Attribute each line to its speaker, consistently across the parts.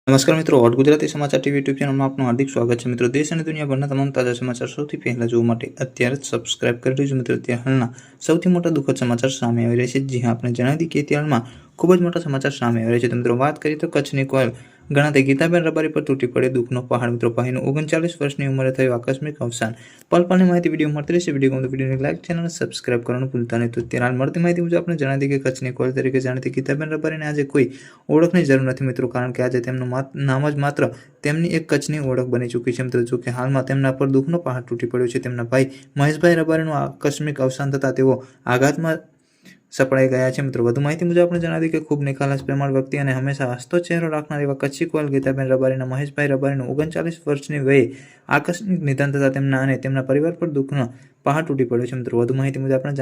Speaker 1: નમસ્કાર મિત્રો, હોટ ગુજરાતી સમાચાર ટીવી યુટ્યુબ ચેનલમાં આપનું હાર્દિક સ્વાગત છે. મિત્રો, દેશ અને દુનિયાભરના તમામ તાજા સમાચાર સૌથી પહેલા જોવા માટે અત્યારે જ સબસ્ક્રાઇબ કરી દેજો. મિત્રો, ત્યાં હાલના સૌથી મોટા દુઃખદ સમાચાર સામે આવી રહ્યા છે. જી હા, આપણે જણાવી દઈએ કે અત્યારમાં ખૂબ જ મોટા સમાચાર સામે આવી રહ્યા છે. તો મિત્રો, વાત કરીએ તો કચ્છની કોયલ ગણાતી ગીતાબેન રબારી પર તૂટી પડે દુઃખનો પહાડ. મિત્રો, ભાઈનું 39 વર્ષની ઉંમરે થયું આકસ્મિક અવસાન. પલની માહિતી વિડીયો મળતી રહેશે. વિડીયો ગમતો વિડીયોને લાઈક, ચેનલને સબસ્ક્રાઇબ કરવાનું ભૂલતા નહીં. તો ત્યારે હાલ મળતી માહિતી મુજબ આપણે જણાવી દઈએ કે કચ્છની કોયલ તરીકે જાણીતી ગીતાબેન રબારીને આજે કોઈ ઓળખની જરૂર નથી મિત્રો, કારણ કે આજે તેમનું નામ જ માત્ર તેમની એક કચ્છની ઓળખ બની ચૂકી છે. મિત્રો, જો કે હાલમાં તેમના પર દુઃખનો પહાડ તૂટી પડ્યો છે. તેમના ભાઈ મહેશભાઈ રબારીનું આકસ્મિક અવસાન થતાં તેઓ આઘાતમાં સપડાઈ ગયા છે. મિત્રો, વધુ માહિતી મુજબ આપણે જણાવી કે ખૂબ નિખાલસ, પ્રેમાળ વ્યક્તિ અને હંમેશા હસતો ચહેરો રાખનાર એવા કચ્છી કોયલ ગીતાબેન રબારીના મહેશભાઈ રબારીનું 39 વર્ષની વયે આકસ્મિક નિધન થતાં તેમના અને તેમના પરિવાર પર દુઃખનો પહાડ તૂટી પડ્યો છે. મિત્રો, વધુ માહિતી મુજબ આપણે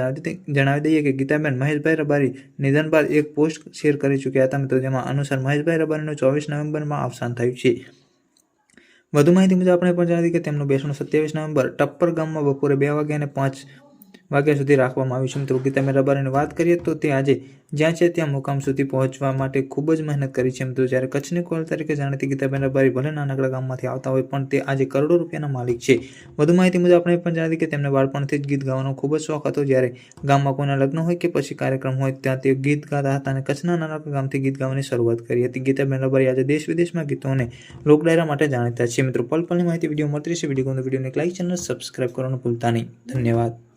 Speaker 1: જણાવી દઈએ કે ગીતાબેન મહેશભાઈ રબારી નિધન બાદ એક પોસ્ટ શેર કરી ચૂક્યા હતા. મિત્રો, જેમાં અનુસાર મહેશભાઈ રબારીનું 24 નવેમ્બરમાં અવસાન થયું છે. વધુ માહિતી મુજબ આપણે પણ જણાવી કે તેમનું બેસણું 27 નવેમ્બર ટપ્પર ગામમાં બપોરે 2 વાગ્યા અને 5 વાગ્યા સુધી રાખવામાં આવ્યું છે. મિત્રો, ગીતાબેન રબારીની વાત કરીએ તો તે આજે જ્યાં છે ત્યાં મુકામ સુધી પહોંચવા માટે ખૂબ જ મહેનત કરી છે. મિત્રો, જ્યારે કચ્છની કોયલ તરીકે જાણીતી ગીતાબેન રબારી ભલે નાનકડા ગામમાંથી આવતા હોય પણ તે આજે કરોડો રૂપિયાના માલિક છે. વધુ માહિતી મુજબ આપણે પણ જણાવી કે તેમને બાળપણથી જ ગીત ગાવાનો ખૂબ જ શોખ હતો. જ્યારે ગામમાં કોઈના લગ્ન હોય કે પછી કાર્યક્રમ હોય ત્યાં તે ગીત ગાતા હતા અને કચ્છના નાનકડા ગામથી ગીત ગાવાની શરૂઆત કરી હતી. ગીતાબેન રબારી આજે દેશ વિદેશમાં ગીતો અને લોકડાયરા માટે જાણીતા છે. મિત્રો, પલની માહિતી વિડીયો મળતી રહેશે. વિડીયો ગમતો વિડીયોને લાઈક, ચેનલ સબસ્ક્રાઇબ કરવાનું ભૂલતા નહીં. ધન્યવાદ.